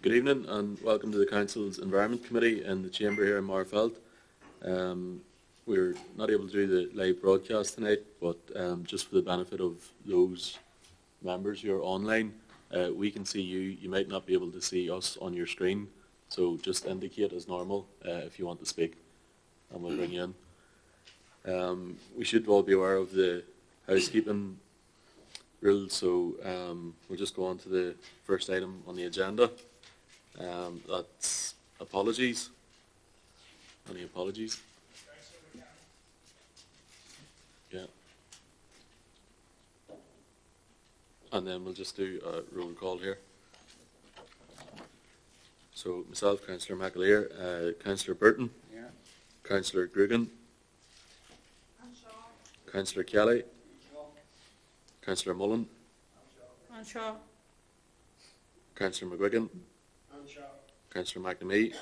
Good evening and welcome to the Council's Environment Committee in the Chamber here in Marfeld. We're not able to do the live broadcast tonight, but just for the benefit of those members who are online, we can see you. You might not be able to see us on your screen, so just indicate as normal if you want to speak, and we'll bring you in. We should all be aware of the housekeeping rules, so we'll just go on to the first item on the agenda. That's apologies. Any apologies? Yeah. And then we'll just do a roll call here. So myself, Councillor McAleer, Councillor Burton, yeah. Councillor Grugan, Councillor Kelly, Councillor Mullen, Councillor McGuigan, Councillor McNamee,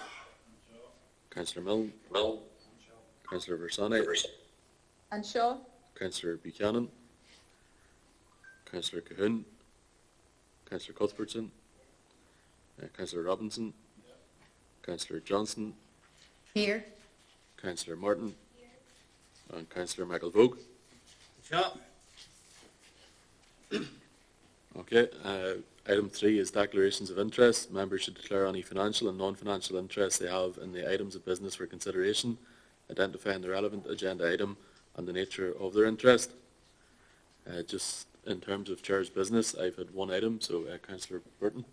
Councillor Milne, Councillor Versani, Anshaw, Councillor Buchanan, Councillor Cahoon, Councillor Cuthbertson, Councillor Robinson, Councillor Johnson, here. Councillor Martin, here. And Councillor Michael Vogue. Sure. Okay, item 3 is declarations of interest. Members should declare any financial and non-financial interest they have in the items of business for consideration, identifying the relevant agenda item and the nature of their interest. Just in terms of Chair's business, I've had one item, so Councillor Burton.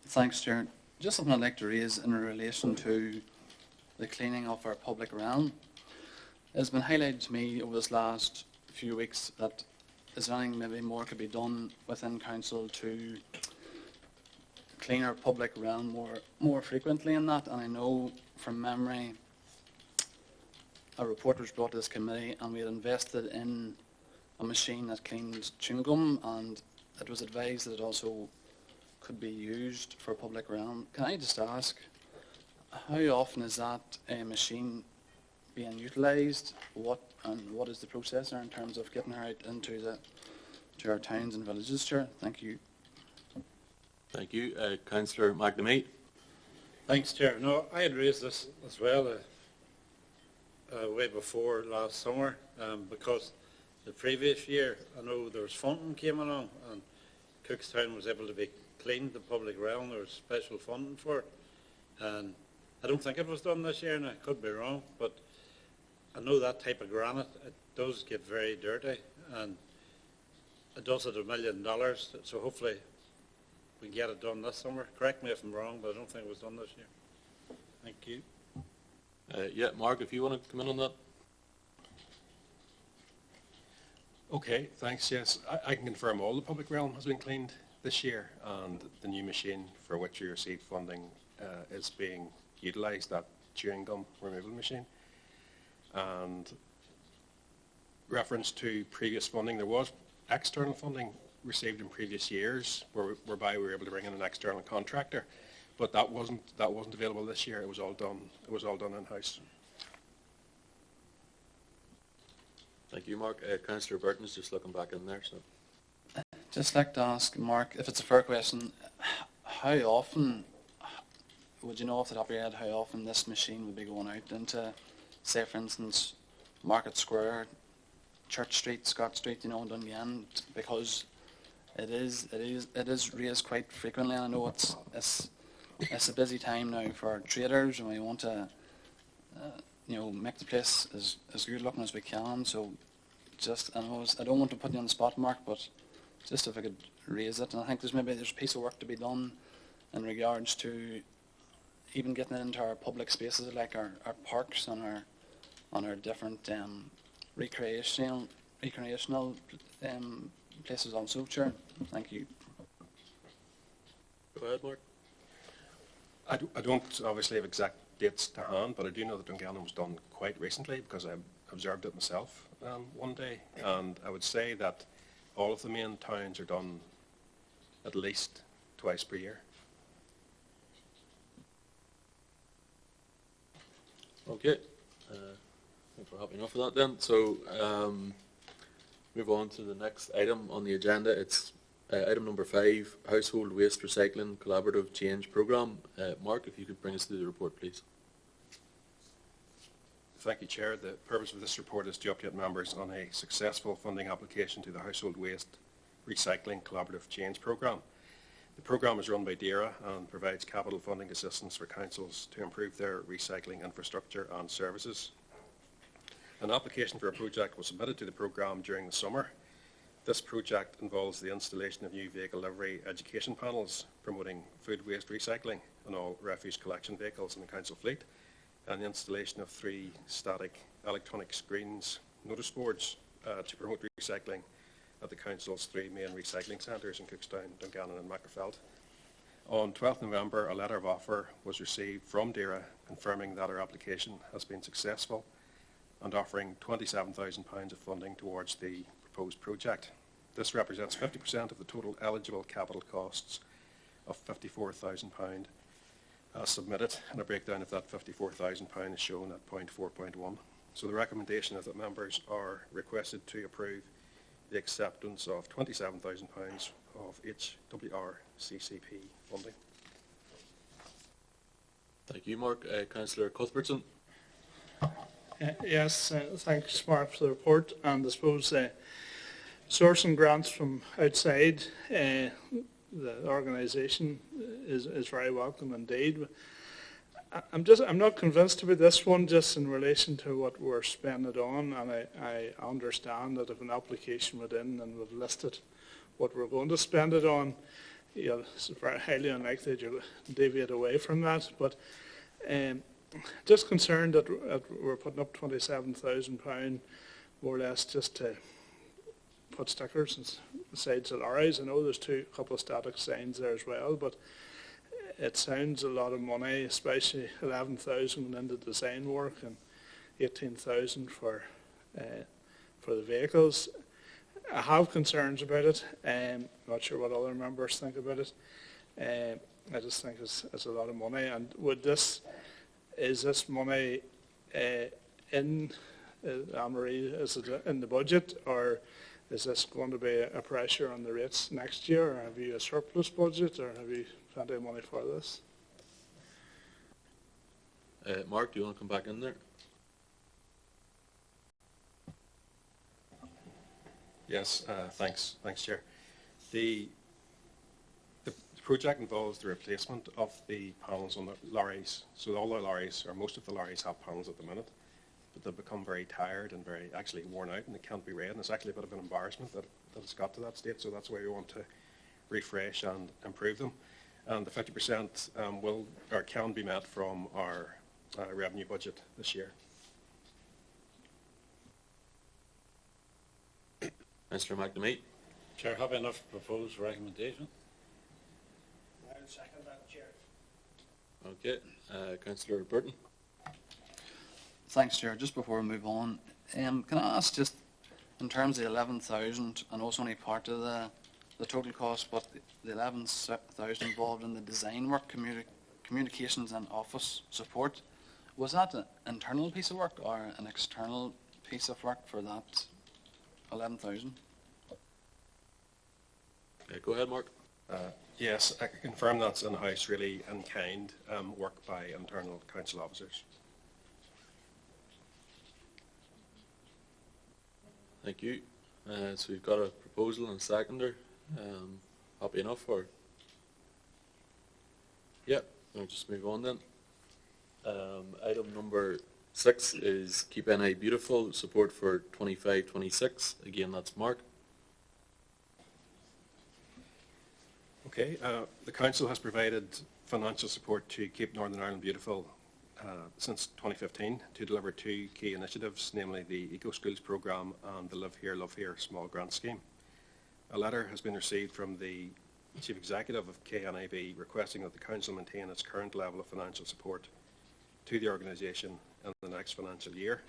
Thanks, Chair. Just something I'd like to raise in relation to the cleaning of our public realm. It's been highlighted to me over this last few weeks that is there anything maybe more could be done within Council to clean our public realm more frequently in that. And I know from memory a report was brought to this committee and we had invested in a machine that cleans chewing gum, and it was advised that it also could be used for public realm. Can I just ask, how often is that machine being utilised? What is the process there in terms of getting her out into our towns and villages, Chair? Thank you. Thank you. Councillor McNamee. Thanks, Chair. No, I had raised this as well way before last summer because the previous year I know there was funding came along and Cookstown was able to be cleaned, the public realm. There was special funding for it, and I don't think it was done this year, and I could be wrong, but I know that type of granite, it does get very dirty, and it does at $1 million, so hopefully we can get it done this summer. Correct me if I'm wrong, but I don't think it was done this year. Thank you. Yeah, Mark, if you want to come in on that. Okay, thanks. Yes, I can confirm all the public realm has been cleaned this year, and the new machine for which we received funding is being utilised, that chewing gum removal machine. And reference to previous funding, there was external funding received in previous years whereby we were able to bring in an external contractor, but that wasn't available this year. It was all done in-house. Thank you, Mark. Councillor Burton is just looking back in there. So, just like to ask Mark, if it's a fair question, how often would you know off the top of your head how often this machine would be going out into, say, for instance, Market Square, Church Street, Scott Street, you know, in Dungan, because it is raised quite frequently, and I know it's a busy time now for our traders, and we want to make the place as good looking as we can. So just, I don't want to put you on the spot, Mark, but just if I could raise it. And I think there's a piece of work to be done in regards to even getting it into our public spaces like our parks and our different recreational places also, Chair. Thank you. Go ahead, Mark. I don't obviously have exact dates to hand, but I do know that Dungannon was done quite recently because I observed it myself one day, and I would say that all of the main towns are done at least twice per year. Okay. I think we're happy enough with that then. So move on to the next item on the agenda. It's Item number 5, Household Waste Recycling Collaborative Change Programme. Mark, if you could bring us through the report, please. Thank you, Chair. The purpose of this report is to update members on a successful funding application to the Household Waste Recycling Collaborative Change Programme. The programme is run by DAERA and provides capital funding assistance for councils to improve their recycling infrastructure and services. An application for a project was submitted to the programme during the summer. This project involves the installation of new vehicle livery education panels promoting food waste recycling on all refuse collection vehicles in the council fleet, and the installation of 3 static electronic screens notice boards to promote recycling at the council's 3 main recycling centres in Cookstown, Dungannon and Magherafelt. On 12th November, a letter of offer was received from DAERA confirming that our application has been successful and offering £27,000 of funding towards the proposed project. This represents 50% of the total eligible capital costs of £54,000 as submitted, and a breakdown of that £54,000 is shown at point 4.1. So the recommendation is that members are requested to approve the acceptance of £27,000 of HWRCCP funding. Thank you, Mark. Councillor Cuthbertson. Yes, thanks, Mark, for the report. And I suppose sourcing grants from outside the organisation is very welcome indeed. I'm not convinced about this one, just in relation to what we're spending it on, and I understand that if an application went in and we've listed what we're going to spend it on, you know, it's very highly unlikely to deviate away from that. But just concerned that we're putting up £27,000 more or less just to put stickers on the sides of lorries. I know there's a couple of static signs there as well, but it sounds a lot of money, especially 11,000 into design work and 18,000 for the vehicles. I have concerns about it. Not sure what other members think about it. I just think it's a lot of money. And is this money in Anne-Marie, is it in the budget, or is this going to be a pressure on the rates next year? Or have you a surplus budget, or have you plenty of money for this? Mark, do you want to come back in there? Yes, thanks, Chair. The project involves the replacement of the panels on the lorries. So all the lorries, or most of the lorries, have panels at the minute, but they've become very tired and very actually worn out, and they can't be read. And it's actually a bit of an embarrassment that it's got to that state. So that's why we want to refresh and improve them. And the 50% will or can be met from our revenue budget this year. Mr. McNamee. Chair, have enough proposed recommendation? I would second that, Chair. Okay. Councillor Burton. Thanks, Chair. Just before we move on, can I ask, just in terms of the 11,000, I know it's only part of the total cost, but the 11,000 involved in the design work, communications and office support, was that an internal piece of work or an external piece of work for that 11,000? Go ahead, Mark. Yes, I can confirm that's in-house, really, in kind work by internal council officers. Thank you. So we've got a proposal and a seconder. Happy enough, or? Yeah, we'll just move on then. Item number 6 is Keep NI Beautiful, support for 25-26. Again, that's Mark. Okay, the council has provided financial support to Keep Northern Ireland Beautiful since 2015 to deliver 2 key initiatives, namely the Eco Schools programme and the Live Here, Love Here small grant scheme. A letter has been received from the Chief Executive of KNIB requesting that the council maintain its current level of financial support to the organisation in the next financial year,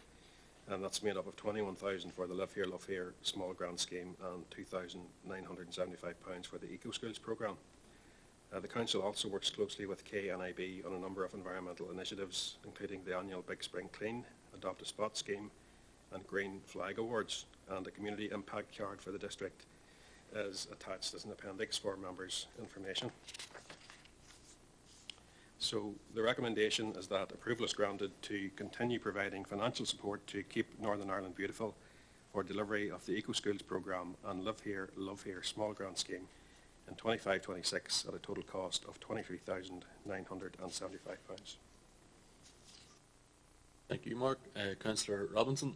and that's made up of 21,000 for the Live Here, Love Here small grant scheme and £2,975 for the Eco Schools programme. The council also works closely with KNIB on a number of environmental initiatives, including the annual Big Spring Clean, Adopt a Spot scheme and Green Flag Awards, and a community impact card for the district is attached as an appendix for members' information. So the recommendation is that approval is granted to continue providing financial support to Keep Northern Ireland Beautiful for delivery of the Eco Schools programme and Live Here, Love Here small grant scheme in 25-26 at a total cost of £23,975. Thank you, Mark. Councillor Robinson.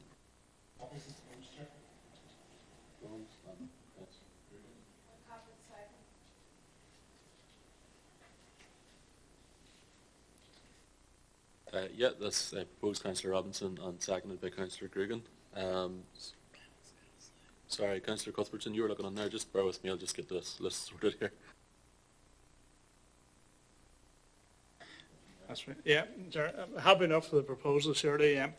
Yeah, that's proposed Councillor Robinson and seconded by Councillor Grugan. Sorry, Councillor Cuthbertson, you were looking on there. Just bear with me. I'll just get this list sorted here. That's right. Yeah, Chair, I'm happy enough for the proposal, surely. I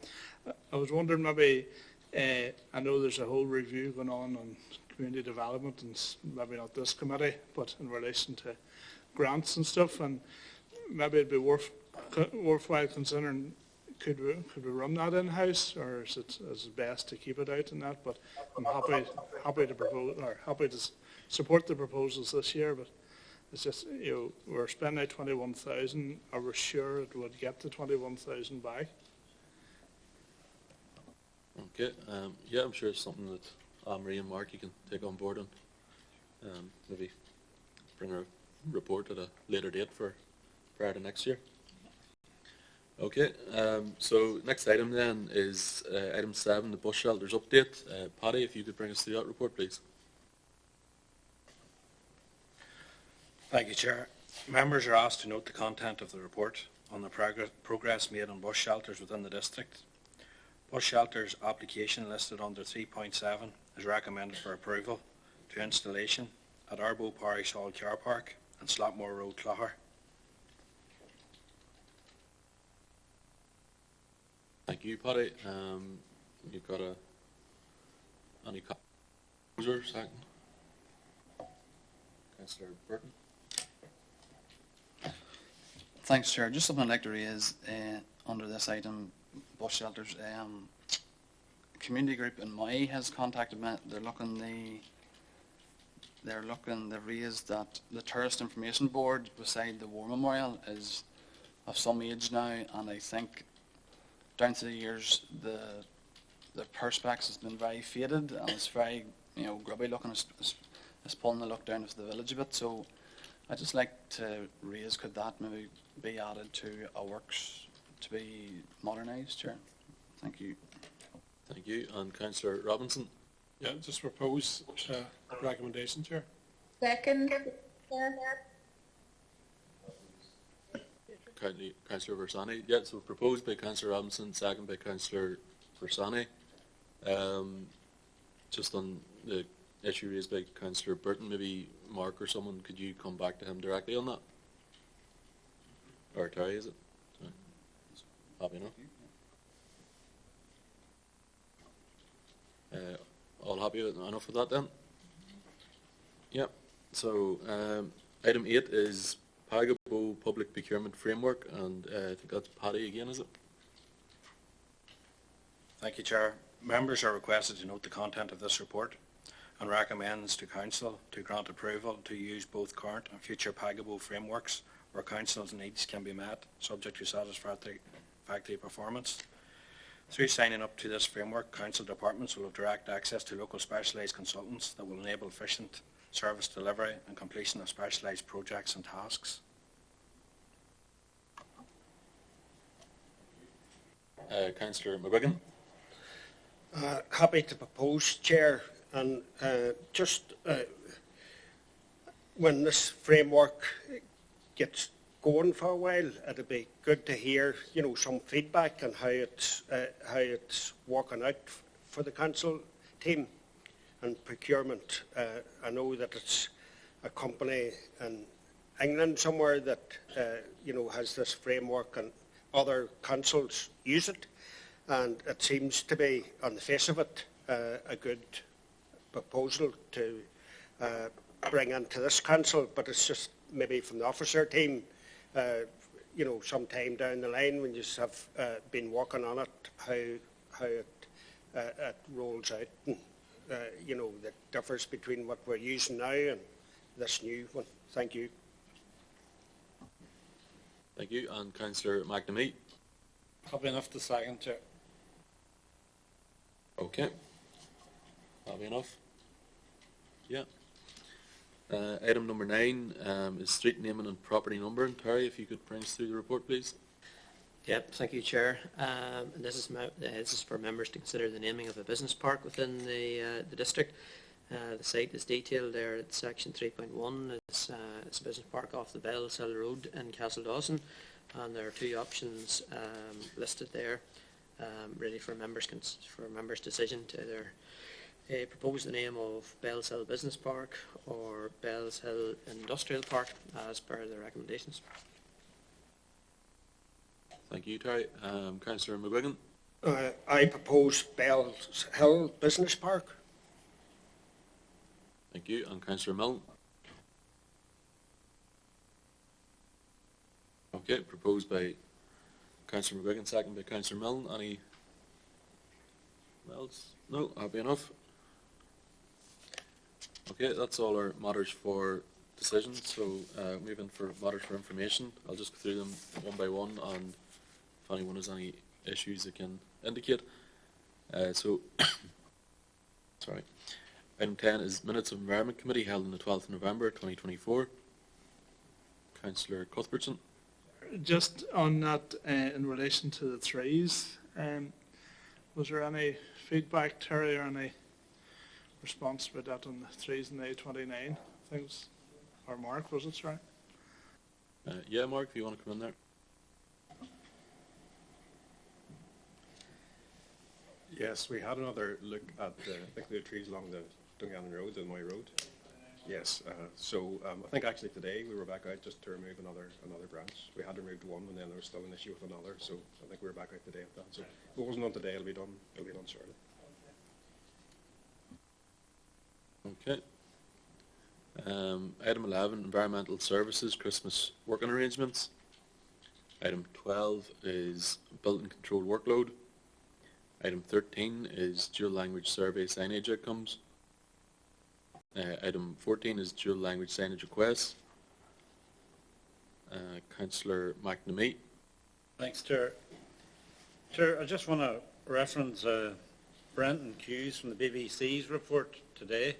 was wondering maybe, I know there's a whole review going on community development, and maybe not this committee, but in relation to grants and stuff, and maybe it'd be worthwhile considering, could we run that in-house, or is it best to keep it out in that? But I'm happy to propose, or happy to support the proposals this year, but it's just, we're spending out 21,000. Are we sure it would get the 21,000 back? Okay. Yeah, I'm sure it's something that Anne-Marie and Mark, you can take on board and maybe bring a report at a later date for prior to next year. Okay. So next item then is item 7, the bus shelters update. Paddy, if you could bring us through that report, please. Thank you, Chair. Members are asked to note the content of the report on the progress made on bus shelters within the district. Bus shelters application listed under 3.7 is recommended for approval to installation at Arbo Parish Hall Car Park and Slopmore Road, Clogher. Thank you, Paddy. You've got any comments? Second. Councillor Burton. Thanks, Chair. Just something I'd like to raise under this item, bus shelters. A community group in Moy has contacted me. They've raised that the Tourist Information Board beside the War Memorial is of some age now, and I think down through the years the perspex has been very faded, and it's very grubby looking. It's pulling the look down of the village a bit. So I'd just like to raise, could that maybe be added to our works to be modernised, Chair? Thank you. Thank you. And Councillor Robinson. Yeah, just propose recommendation, Chair. Second, Chair. Councillor Versani. Yeah, so proposed by Councillor Robinson, second by Councillor Versani. Just on the issue raised by Councillor Burton, maybe Mark or someone, could you come back to him directly on that? Or Terry, is it? Sorry. Happy enough. All happy enough with that then? Yep. So item 8 is Pagabo Public Procurement Framework, and I think that's Paddy again, is it? Thank you, Chair. Members are requested to note the content of this report and recommends to Council to grant approval to use both current and future Pagabo frameworks where Council's needs can be met, subject to satisfactory performance. Through signing up to this framework, Council departments will have direct access to local specialised consultants that will enable efficient service delivery and completion of specialised projects and tasks. Councillor McGuigan. Happy to propose, Chair, and when this framework gets going for a while, it'd be good to hear, some feedback on how it's working out for the council team and procurement. I know that it's a company in England somewhere that has this framework, and other councils use it, and it seems to be, on the face of it, a good proposal to bring into this council. But it's just maybe from the officer team, sometime down the line when you have been working on it, how it rolls out and that differs between what we're using now and this new one. Thank you. Thank you. And Councillor McNamee. Happy enough to second, Chair. Okay. Happy enough? Yeah. Item number 9 is street naming and property numbering. Terry, if you could bring us through the report, please. Yep, thank you, Chair. And this is for members to consider the naming of a business park within the district. The site is detailed there at section 3.1. It's a business park off the Bells Hill Road in Castledawson, and there are 2 options listed there, really for members' decision to either propose the name of Bells Hill Business Park or Bells Hill Industrial Park as per the recommendations. Thank you, Terry. Councillor McGuigan. I propose Bells Hill Business Park. Thank you. And Councillor Milne. Okay, proposed by Councillor McGuigan, second by Councillor Milne. Any else? No, happy enough. Okay, that's all our matters for decisions. So moving for matters for information. I'll just go through them one by one, and if anyone has any issues, they can indicate. Sorry. Item 10 is minutes of Environment Committee held on the 12th of November 2024. Councillor Cuthbertson. Just on that, in relation to the trees, was there any feedback, Terry, or any response about that on the trees in the A29 things? Or Mark, was it, sorry? Yeah, Mark, if you want to come in there. Yes, we had another look at I think the trees along the Dungannon Road, the Moy Road. Yes, I think actually today we were back out just to remove another branch. We had removed one, and then there was still an issue with another, so I think we were back out today with that. So if it wasn't done today, it'll be done shortly. Okay. Item 11, Environmental Services, Christmas working arrangements. Item 12 is Building Control Workload. Item 13 is Dual Language Survey Signage Outcomes. Item 14 is Dual Language Signage Requests. Councillor McNamee. Thanks, Chair. Chair, I just want to reference Brenton Hughes from the BBC's report today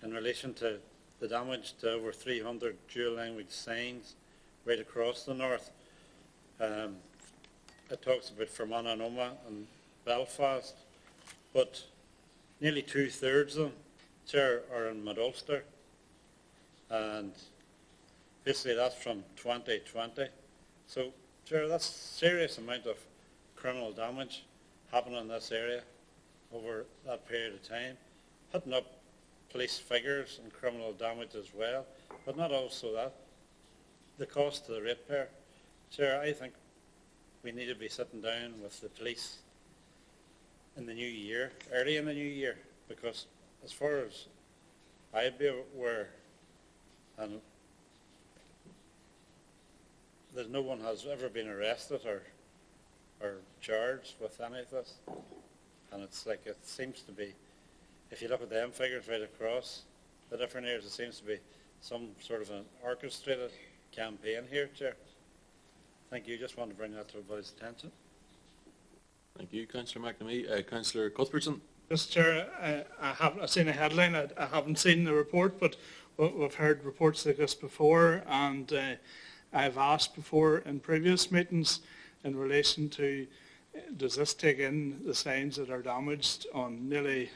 in relation to the damage to over 300 dual language signs right across the north. It talks about Fermanagh and Omagh and Belfast, but nearly 2/3 of them, Chair, are in Mid-Ulster, and basically that's from 2020. So, Chair, that's a serious amount of criminal damage happening in this area over that period of time, putting up police figures and criminal damage as well, but not also that, the cost to the ratepayer. Chair, I think we need to be sitting down with the police in the new year, early in the new year, because as far as I'd be aware, and there's no one has ever been arrested or charged with any of this, and it's like it seems to be, if you look at them figures right across the different areas, it seems to be some sort of an orchestrated campaign here, Chair. Thank you. Just want to bring that to everybody's attention. Thank you, Councillor McNamee. Councillor Cuthbertson. Yes, Chair, I've seen a headline. I haven't seen the report, but we've heard reports like this before, and I've asked before in previous meetings in relation to, does this take in the signs that are damaged on nearly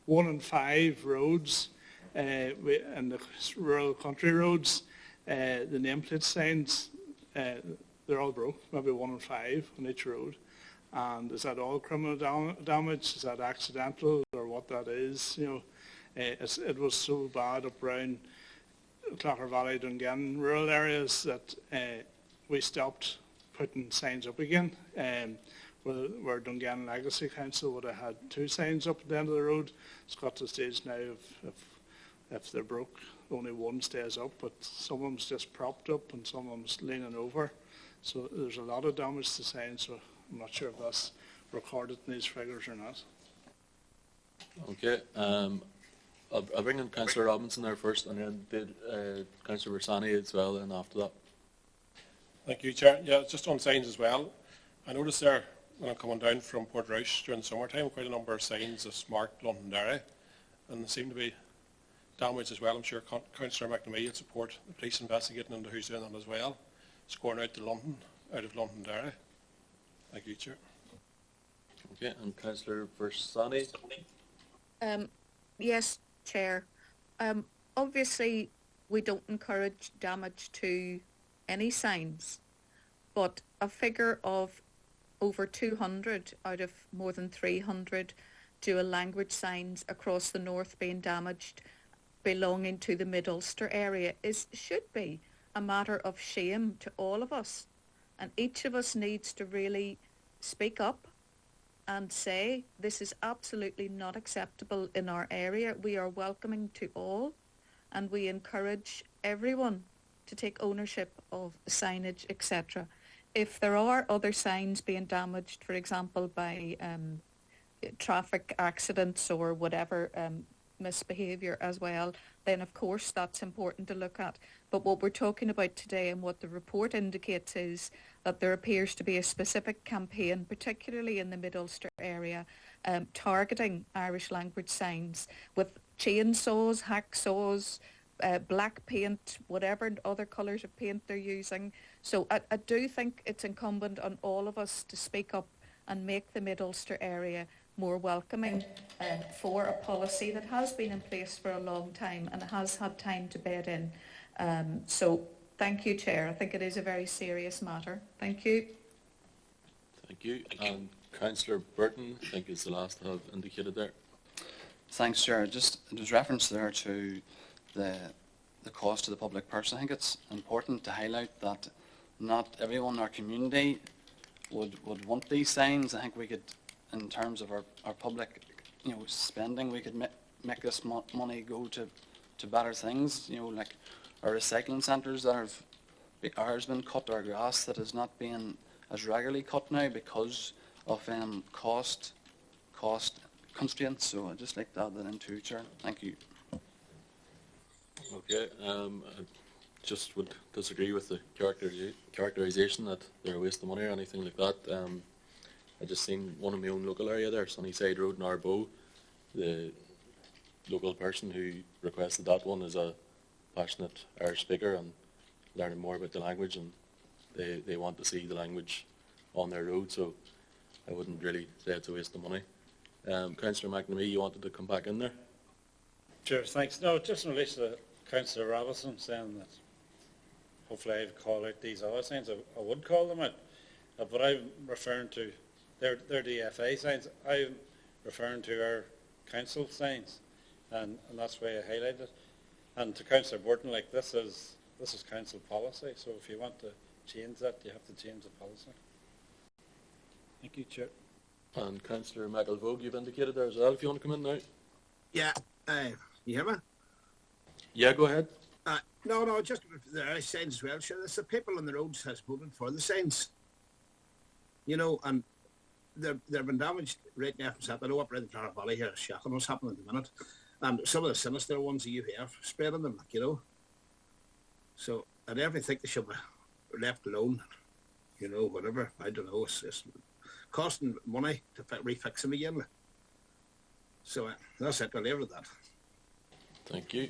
1 in 5 roads, and the rural country roads, the nameplate signs, they're all broke, maybe 1 in 5 on each road. And is that all criminal damage? Is that accidental, or what that is? You know, it was so bad up around Clogher Valley, Dungannon rural areas that we stopped putting signs up again. Where Dungannon Legacy Council would have had 2 signs up at the end of the road. It's got to the stage now if they're broke, only one stays up, but some of them's just propped up and some of them's leaning over. So there's a lot of damage to signs, so I'm not sure if that's recorded in these figures or not. Okay, I'll bring in Councillor Robinson there first, and then Councillor Bersani as well, and after that. Thank you, Chair. Yeah, just on signs as well. I noticed there, when I'm coming down from Portrush during the summertime, quite a number of signs that's marked Londonderry, and they seem to be damaged as well. I'm sure Councillor McNamee would support the police investigating into who's doing that as well, scoring out to London, out of Londonderry. Thank you, Chair. Okay, and Councillor Bersani. Yes, Chair. Obviously, we don't encourage damage to any signs, but a figure of over 200 out of more than 300 dual language signs across the north being damaged belonging to the Mid-Ulster area should be a matter of shame to all of us. And each of us needs to really speak up and say this is absolutely not acceptable in our area. We are welcoming to all, and we encourage everyone to take ownership of signage, etc. If there are other signs being damaged, for example, by traffic accidents or whatever misbehaviour as well, then of course that's important to look at. But what we're talking about today and what the report indicates is that there appears to be a specific campaign, particularly in the Mid-Ulster area, targeting Irish language signs with chainsaws, hacksaws, black paint, whatever other colours of paint they're using. So I do think it's incumbent on all of us to speak up and make the Mid-Ulster area more welcoming for a policy that has been in place for a long time and has had time to bed in. So thank you, Chair. I think it is a very serious matter. Thank you. Thank you. And Councillor Burton, I think is the last to have indicated there. Thanks, Chair. Just, it was reference there to the cost to the public purse. I think it's important to highlight that not everyone in our community would want these signs. I think we could, in terms of our public, spending, we could make this money go to better things. Like our recycling centres that have ours been cut, our grass that is not being as regularly cut now because of cost constraints. So I'd just like to add that in too, Chair. Thank you. Okay, I just would disagree with the characterisation that they're a waste of money or anything like that. I just seen one in my own local area there, Sunnyside Road in Arboe. The local person who requested that one is a passionate Irish speaker and learning more about the language, and they want to see the language on their road, so I wouldn't really say it's a waste of money. Councillor McNamee, you wanted to come back in there? Sure, thanks. No, just in relation to Councillor Robinson saying that hopefully I'd call out these other signs, I would call them out. But I'm referring to, they're DFA signs, I'm referring to our council signs, and that's why I highlighted it. And to Councillor Burton, like this is council policy, so if you want to change that, you have to change the policy. Thank you, Chair. And Councillor McElvogue, you've indicated there as well, if you want to come in now. Yeah, you hear me? Yeah, go ahead. No, just the Irish signs as well. Sure, it's the people on the roads has voted for the signs. And they've been damaged right now from Saturday. I know up around the Clara Valley here, shocking what's happening at the minute. And some of the sinister ones that you have spreading them, So I never think they should be left alone. Whatever. I don't know. It's costing money to refix them again. So that's it. I'll leave it at that. Thank you.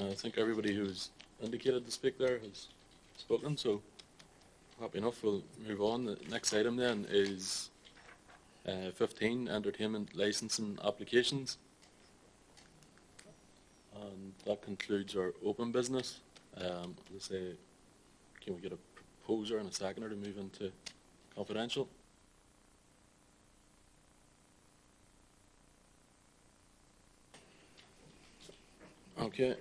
I think everybody who's indicated to speak there has spoken, so happy enough, we'll move on. The next item then is 15, entertainment licensing applications. And that concludes our open business. Let's say, can we get a proposer and a seconder to move into confidential? Okay,